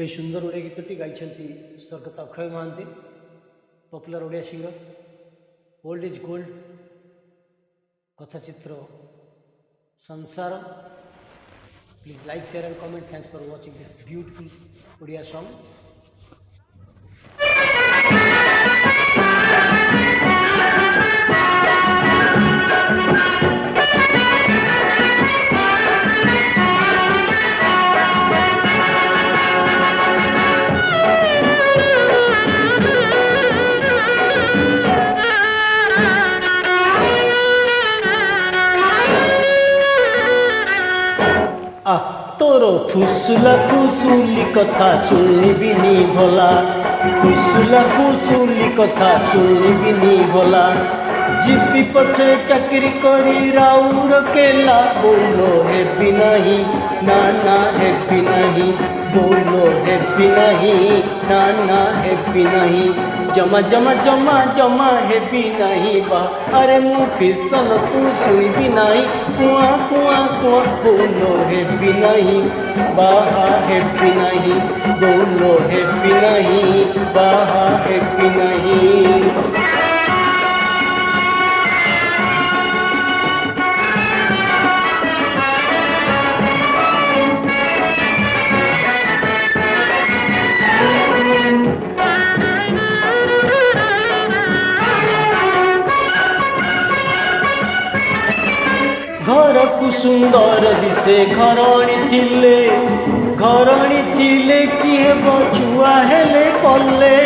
এই সুন্দর ওড়িয়া গীতটি গাইছেন স্বর্গত Akshaya Mohanty, popular Odia singer. Old is gold কথাচিত্র Sansar. Please like, share and comment. Thanks for watching this beautiful Odia song. तोर फुसुला फुसुली कथा शुणिबिनी भला, फुसुला फुसुली कथा शुणिबिनी भला। जीपी पछे चाकरी करी राउर केला, बोलो हेबी नहीं ना ना हेबी नहीं, बोलो हेबी नहीं ना ना हेबी नहीं। जमा जमा जमा जमा हेबी नहीं बा, अरे मु फिसल तू शुणिबी नहीं, कुआ कुआ कुआ बोलो हेबी नहीं बाहा हेबी नहीं, बोलो हेबी नहीं बाहा हेबी नहीं। घर को सुंदर दिसे घरणी थिले कि हेबो छुआ हेले कले।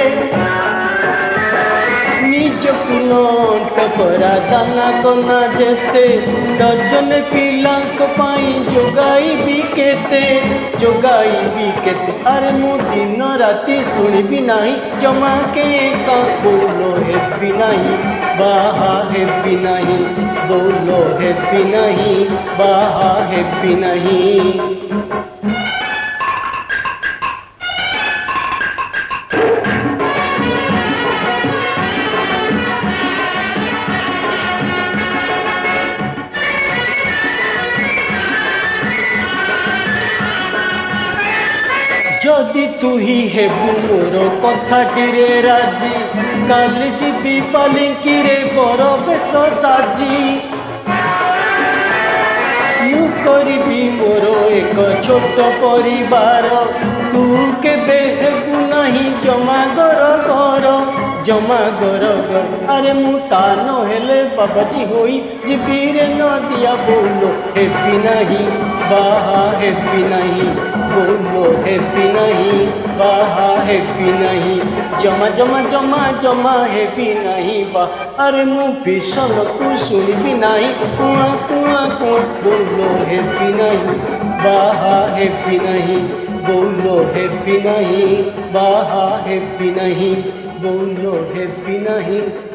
निज कुलंट परा दाना कना जेते, डजन पिला पाई जोगाई केते। अरे मु दिन राति शुणिबी नहीं, जमा के का बोलो हेबी नहीं बाहा हेबी नहीं, बोलो हेबी नहीं बाहा हेबी नहीं। जदि तू ही हेबु मोर कथाटिरे राजी, काली जीवी पालिंकिरे बर बेश साजी। मु करिबी मोर एक छोट परिवार, तू केबे हेबु नहीं जमा घर घर, जमा घर घर। अरे मु ता न हेले बाबाजी होई जीवी रे नदिया, बोलो हेबी नहीं बाहा हेबी नहीं, बोलो हेबी नहीं बाहा हेबी नहीं। जमा जमा जमा जमा हेबी नहीं बा, अरे मु भीषण तू शुणिबी नहीं, कुआ कुआ कुआ बोलो हेबी नहीं बाहा हेबी नहीं, बोलो हेबी नहीं बाहा हेबी नहीं, बोलो हेबी नहीं।